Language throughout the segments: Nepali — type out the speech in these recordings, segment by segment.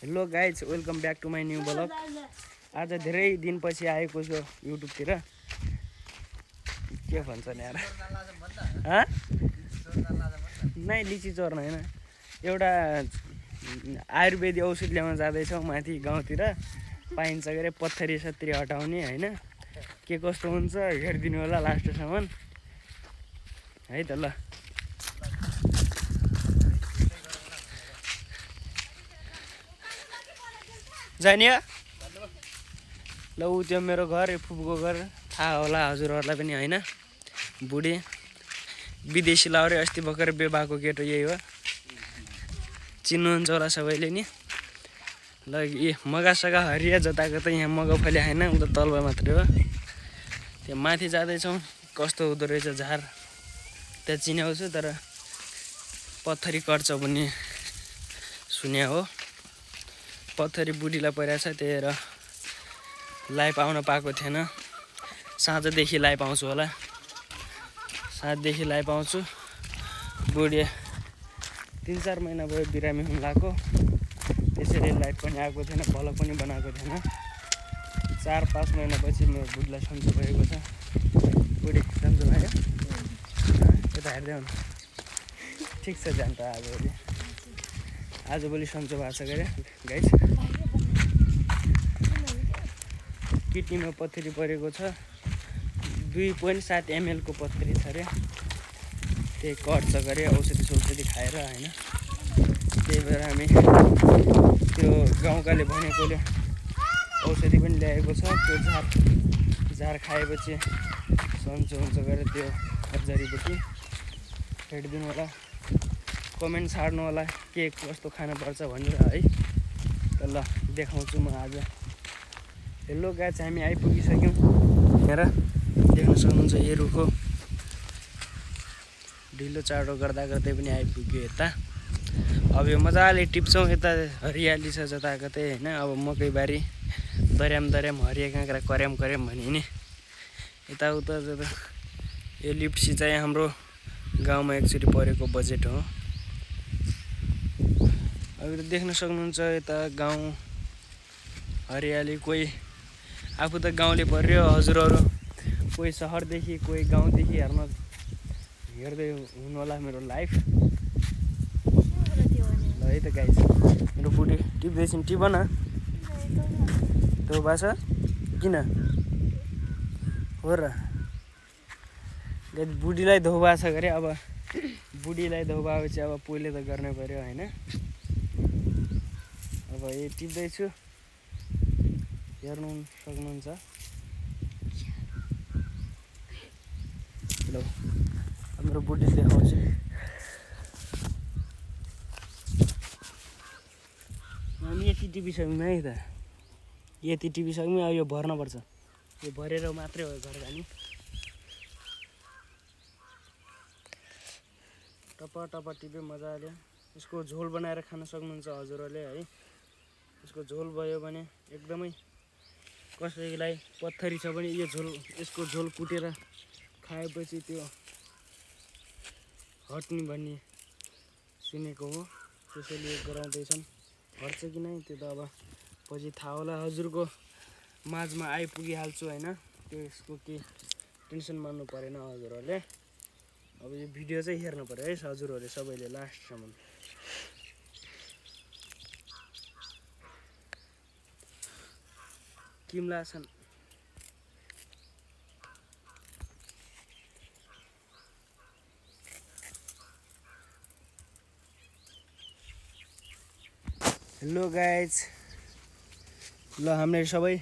Hello guys, welcome back to my new blog. आज धेरै दिनपछि आएको छु युट्युबतिर। के भन्छ नि यार, नै लिची चोर्न होइन, एउटा आयुर्वेदिक औषध ल्याउन जाँदैछौँ माथि गाउँतिर। पाइन्छ के अरे पत्थरी सत्तरी हटाउने होइन, के कस्तो हुन्छ हेरिदिनु होला लास्टसम्म है त। ल जानिया ल, ऊ त्यो मेरो घर, फुपूको घर थाहा होला हजुरहरूलाई पनि होइन। बुढी विदेशी लाउरे, अस्ति भर्खर बिहे भएको केटो यही हो, चिन्नुहुन्छ होला सबैले नि। ल ए मगासगा हरिया जताको त यहाँ मगफली होइन, उता तलबा मात्रै हो। त्यो माथि जाँदैछौँ, कस्तो हुँदो रहेछ झार त्यहाँ चिनाउँछु, तर पत्थरी कट्छ भन्ने सुन्या हो। पत्थरी बुढीलाई परिरहेछ, त्यही भएर लाइभ आउन पाएको थिएन। साँझदेखि लाइभ आउँछु होला, साँझदेखि लाइभ आउँछु। बुढी 3-4 महिना भयो बिरामी हुन लाग्यो, त्यसैले लाइभ पनि आएको थिएन, भ्लग पनि बनाएको थिएन। 4-5 महिनापछि मेरो बुढीलाई सन्चो भएको छ। बुढी सन्चो भयो, यता हेर्दै हुनु ठिक छ जान त। आजभोलि सन्चो भएको छ के अरे गाइस। किडनीमा पत्थरी परेको छ, 2.7 ml को पत्थरी छ अरे। त्यही कट्छ गरे औषधी खाएर होइन। त्यही भएर हामी त्यो गाउँकाले भनेकोले औषधी पनि ल्याएको छ। त्यो झार खाएपछि सन्चो हुन्छ गरे, त्यो जडीबुटी हेरिदिनु होला, कमेन्ट छाड्नु होला के कस्तो खानुपर्छ भनेर है। त ल देखाउँछु म आज। हेलो गाइस, हामी आइपुगिसक्यौँ। हेर देख्न सक्नुहुन्छ, यो रुख हो। ढिलो चाँडो गर्दा गर्दै पनि आइपुग्यो यता। अब यो मजाले टिप्छौँ, यता हरियाली छ जताकतै होइन। अब मकैबारी, दर्याम हरिया काँक्रा कर्याम भने नि यताउता जता। यो लिप्सी चाहिँ हाम्रो गाउँमा एकचोटि परेको बजेट हो। अब देख्न सक्नुहुन्छ यता गाउँ हरियाली। कोही आफू त गाउँले पर्यो, हजुरहरू कोही सहरदेखि कोही गाउँदेखि हेर्दै हुनु होला मेरो लाइफ। ल है त गाइस, मेरो बुढी टिप्दैछन्, टिप न। धोबा छ किन हो र बुढीलाई धोबा छ गरे। अब बुढीलाई धोबापछि अब पहिले त गर्नै पर्यो होइन। अब यो टिप्दैछु, हेर्नु सक्नुहुन्छ। ल मेरो बुढी देखाउँछु। हामी यति टिपिसक्यौँ है त, यति टिपिसक्यौँ। अब यो भर्नुपर्छ, यो भरेर मात्रै हो घर जाने। टप टिप्यो मजाले। यसको झोल बनाएर खान सक्नुहुन्छ हजुरहरूले है। यसको झोल भयो भने एकदमै, कसैलाई पत्थरी छ भने यसको झोल कुटेर खाएपछि त्यो हट्ने भन्ने सुनेको हो। त्यसैले गराउँदैछन्। हट्छ कि नै त्यो त अब पछि थाहा होला। हजुरको माझमा आइपुगिहाल्छु होइन, त्यसको केही टेन्सन मान्नु परेन हजुरहरूले। अब यो भिडियो चाहिँ हेर्नु पर्यो है हजुरहरूले सबैले लास्टसम्म। किम्ला छन्। हेलो गाइज, ल हामीले सबै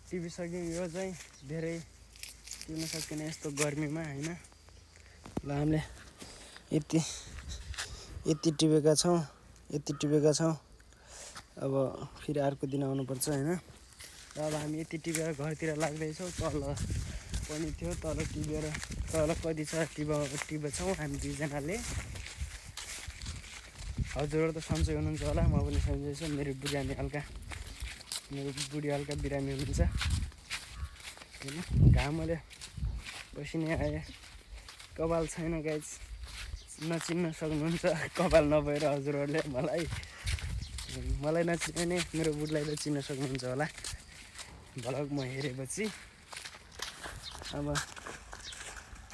टिपिसक्यौँ। यो चाहिँ धेरै टिप्न सकिने यस्तो गर्मीमा होइन। ल हामीले यति टिपेका छौँ। अब फेरि अर्को दिन आउनुपर्छ होइन। र अब हामी यति टिपेर घरतिर लाग्दैछौँ। तल पनि थियो, तल टिपेर तल कति छ टिपेछौँ हामी दुईजनाले। हजुरहरू त सन्चै हुनुहुन्छ होला, म पनि सन्चै छु। मेरो बुढी हल्का बिरामी हुनुहुन्छ होइन। घामले पसिनै आए, कपाल छैन गाइस, नचिन्न सक्नुहुन्छ कपाल नभएर हजुरहरूले मलाई मलाई नचिने भने मेरो बुढीलाई त चिन्न सक्नुहुन्छ होला भ्लग म हेरेपछि। अब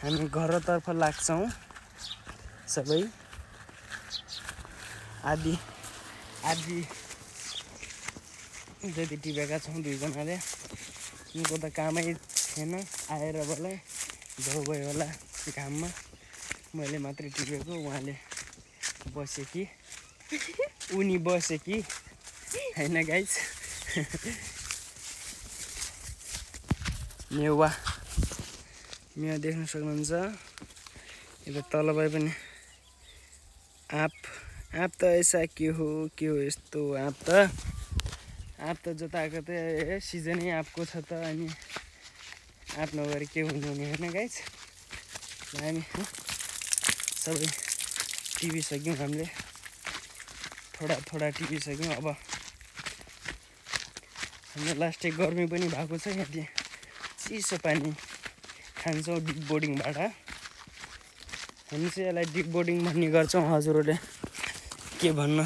हामी घरतर्फ लाग्छौँ सबै। आधी जति टिपेका छौँ दुईजनाले। उनको त कामै थिएन, आएर बल्ल घाउ भयो होला घाममा। मैले मात्रै टिपेको, उहाँले बसे कि उनी बसे कि होइन गाइस। मेवा देख्न सक्नुहुन्छ। यता तलबाई पनि आँप त ऐसा के हो यस्तो आँप त जताको त सिजनै आँपको छ त। अनि आँप नभएर के हुने होइन गाइस। हामी सबै टिपिसक्यौँ, हामीले थोडा टिपिसक्यौँ। अब हाम्रो लास्टै गर्मी पनि भएको छ। यहाँ चिसो पानी खान्छौँ डिप बोर्डिङबाट। हामी चाहिँ यसलाई डिप बोर्डिङ भन्ने गर्छौँ। हजुरहरूले के भन्न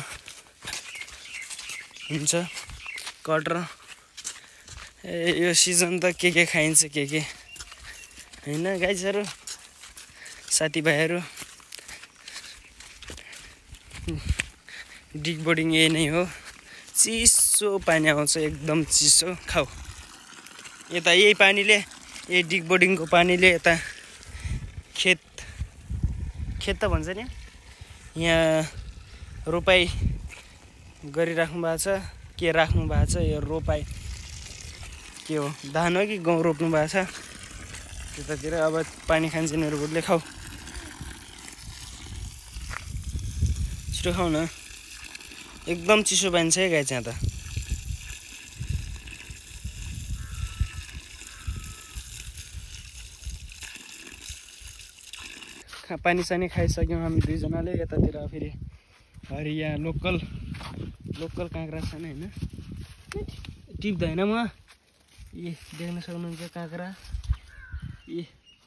हुन्छ कटर। यो सिजन त के खाइन्छ के होइन गाइजहरू, साथीभाइहरू। डिप बोर्डिङ यही नै हो। चिसो पानी आउँछ, एकदम चिसो। खाऊ यता यही पानीले, यही डिप बोर्डिङको पानीले यता खेत त भन्छ नि, यहाँ रोपाई गरिराख्नु भएको छ। के राख्नु भएको छ यो रोपाई, के हो धान हो कि गहुँ रोप्नु भएको छ त्यतातिर। अब पानी खान्छ मेरो बुढीले। खाऊ छिटो खाऊ न, एकदम चिसो पानी छ है गाई यहाँ त। पानी सानी खाइसक्यौँ हामी दुईजनाले। यतातिर फेरि हरिया लोकल काँक्रा छन् होइन, टिप्दैन म। ए देख्न सक्नुहुन्छ काँक्रा, ए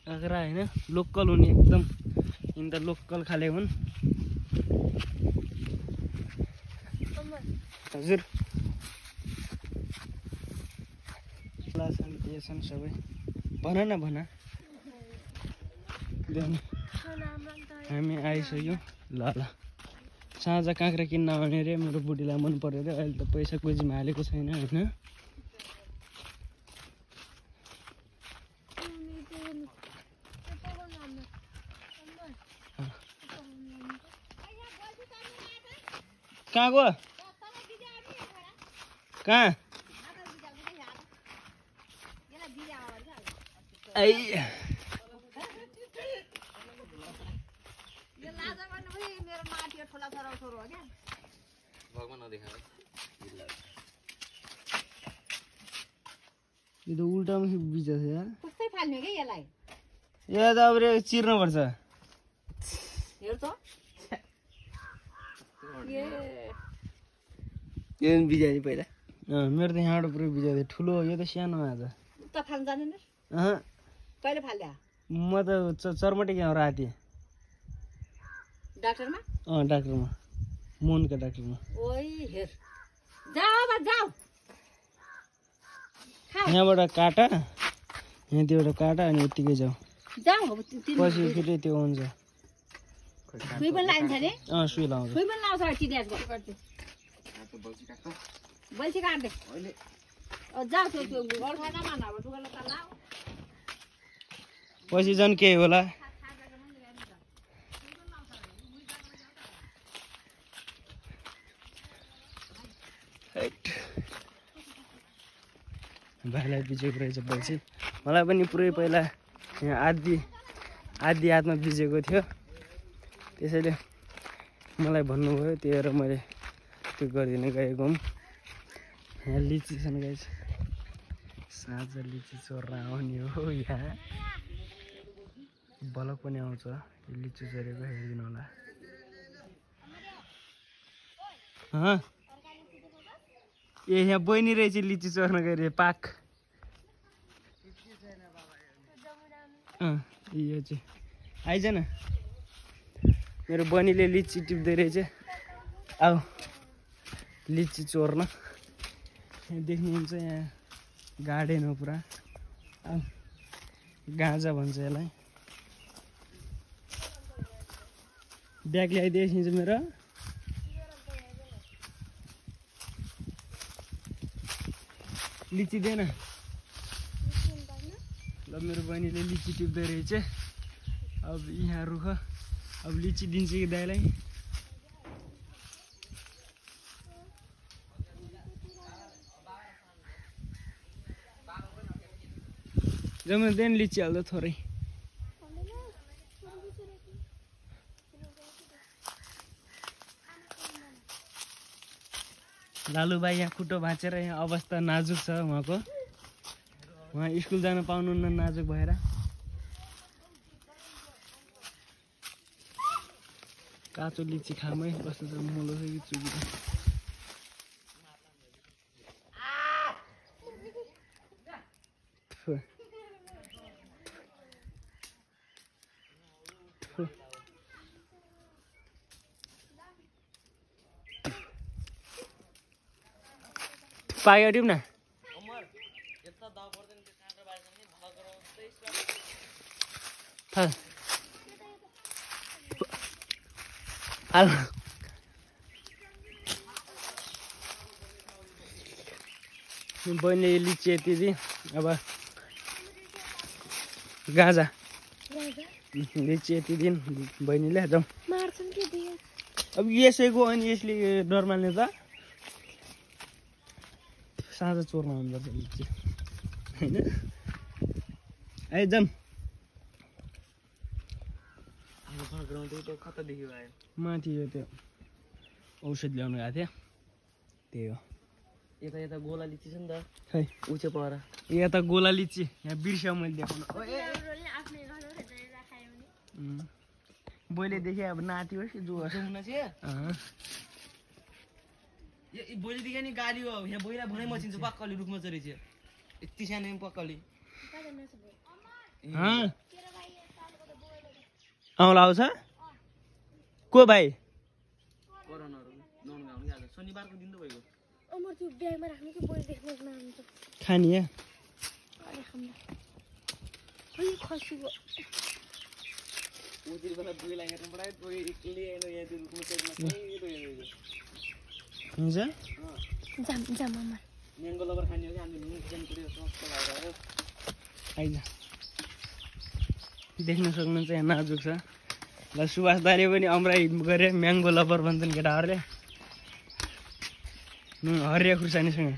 काँक्रा होइन लोकल हुने एकदम। यिनी त लोकल खाले हुन्। हजुर छन् सबै। भन हामी आइसक्यौँ। ल साँझ काँक्रा किन्न आउने रे। मेरो बुढीलाई मन पऱ्यो रे। अहिले त पैसा गोजीमा हालेको छैन होइन। कहाँ गयो कहाँ यो त उल्टामा बिजा छ यार। कस्तै फाल्ने के यसलाई? यो त अब चिर्नु पर्छ। हेर त यो बिजा नि पहिला। मेरो त यहाँबाट पुरै बिजा थियो। ठुलो यो त सानो आज त फाल्न जान्दैन। कहिले फाल्या? म त चर्मटे यहाँ राति डाक्टरमा। डाक्टरमा, मोहनका डाक्टरमा। ओइ हेर जाऊ यहाँबाट काटा, यहाँ त्योबाट काटा अनि यतिकै जाऊ। पछि फेरि त्यो हुन्छ। सुई पनि लाइन्छ नि? सुई लाउँछ। सुई पनि लाउँछ टिड्यासको। बल्छी काट्दे जाऊ त्यो गोर्खामा नभए टुक्राले त लाऊ। पछि झन् के होला। भाइलाई बिजेको रहेछ बल्छी। मलाई पनि पुरै पहिला यहाँ आधी हातमा बिजेको थियो। त्यसैले मलाई भन्नुभयो, त्यही भएर मैले त्यो गरिदिन गएको हुँ। यहाँ लिची छन् गाइस, साँझ लिची चोर्न आउने हो। यहाँ बलक पनि आउँछ। यो लिची चोरेको हेरिदिनु होला। ए यहाँ बहिनी रहेछ लिची चोर्न गएर पाक। यो चाहिँ आइज न, मेरो बहिनीले लिची टिप्दै रहेछ। आऊ लिची चोर्न देख्नुहुन्छ यहाँ गार्डन हो पुरा गाँजा भन्छ यसलाई ब्याग ल्याइदिएपछि चाहिँ मेरो लिची दिएन ल मेरो बहिनीले लिची टिप्दै रहेछ अब यहाँ रुख अब लिची दिन्छ कि दाइलाई जम्मै देन लिची हाल्दा थोरै लालु भाइ यहाँ खुट्टो भाँचेर यहाँ अवस्था नाजुक छ उहाँको उहाँ स्कुल जान पाउनुहुन्न नाजुक भएर काँचो लिची खामै कस्तो छ मोलो छ कि चुकी पायो टिप न बहिनीले लिची यति दि अब गाँजा लिची यति दिन बहिनीले जाउँ अब यसैको अनि यसले डर मान्ने त साँझ चोर्न आउनुपर्छ लिची होइन आइ जाउँ माथि यो त्यो औषध ल्याउनु गएको थियो त्यही हो यता यता गोला लिची छ नि त खै उचे पर यता गोला लिची यहाँ बिर्स्यो मैले देखाउनु बोइले देखेँ अब नाति होस् कि जो होस् बोइलेदेखि नि गाडी हो यहाँ बोइला भनै मचिन्छ पक्कली रुखमा चढेछ यति सानो पक्कली औँला आउँछ को भाइ शनिबारको दिन त भएको खानी म्याङ्गो लबर खाने हो कि हामीले आइज देख्न सक्नुहुन्छ यहाँ नाजुक छ ल सुभाष दाले पनि अमराई गरे म्याङ्गो लबर भन्छन् केटाहरूले हरिया खुर्सानीसँग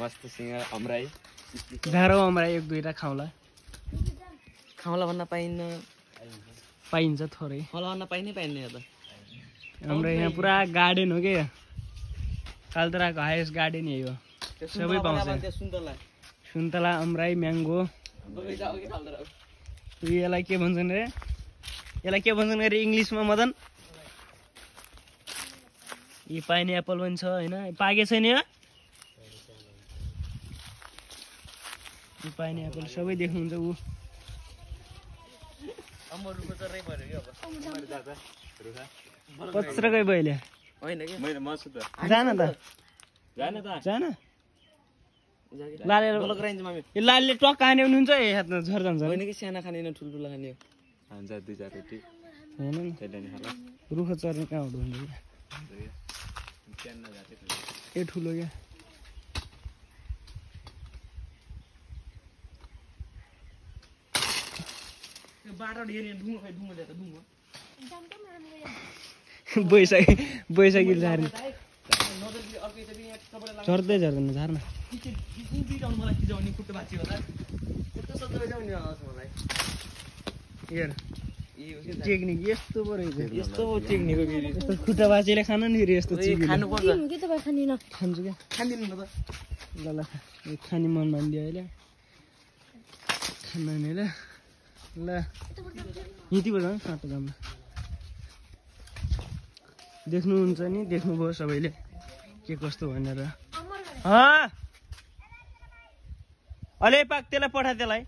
मस्तसँग अमराई गाह्रो अमराई एक दुईवटा खाउँला भन्न पाइन्न पाइन्छ थोरै खाउँला भन्न पाइनै पाइन्न यहाँ त हाम्रो यहाँ पुरा गार्डन हो कि कालतराको हाइएस्ट गार्डन यही हो सबै पाउँछ सुन्तला अमराई म्याङ्गो यसलाई के भन्छन् रे अरे इङ्ग्लिसमा मदन यी पाइने एप्पल पनि छ होइन पाके छैन यो पाइने एप्पल सबै देख्नुहुन्छ ऊ कत्रो बहिले जान लालले टक्क हान्यो भने हुन्छ हातमा झर जान्छ साना खाने ठुल्ठुलो खाने रुख चर्ने कहाँ हुन्छ ए ठुलो क्या बैशाखी झार्ने झर्दै झर्दैन झार्न टेक्निक यस्तो पो रहेछ यस्तो टेक्निक खुट्टा बाँचेले खान नि फेरि यस्तो खानुपर्छ खान्छु क्या खाँदिनु न त ल खाने मन मानिदियो अहिले खान्न नि ल यतिबाट काँटो दाममा देख्नुहुन्छ नि देख्नुभयो सबैले के कस्तो भनेर अलि पाक त्यसलाई पठा त्यसलाई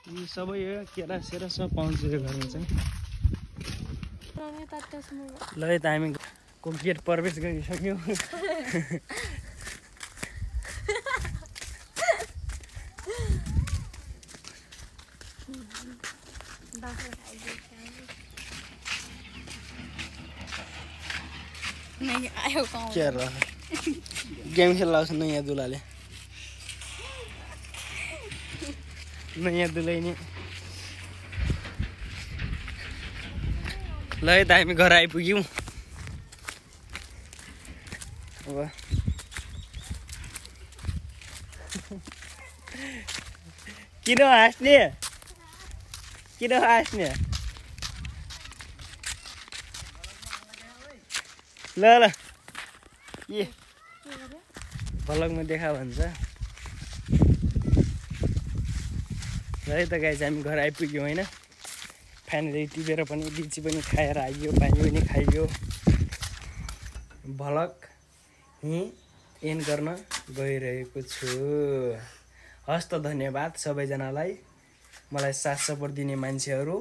यी सबै यो केरा सेरा सब पाउँछ यो घरमा चाहिँ ल यता हामी भ्लगको गेट प्रवेश गरिसक्यो नहीं आयो गाउँ के र गेम खेल्न आउँछ नयाँ दुलाले नयाँ दुलै नि ल है त हामी घर आइपुग्यौँ अब किन हाँस्ने किन हाँस्ने ल ल के भ्लगमा देखा भन्छ ल है त गाइस हामी घर आइपुग्यौँ होइन फाइनली टिपेर पनि लिची पनि खाएर आइयो पानी पनि खाइयो भ्लग यहीँ एन्ड गर्न गइरहेको छु हस् त धन्यवाद सबैजनालाई मलाई साथ सपोर्ट दिने मान्छेहरू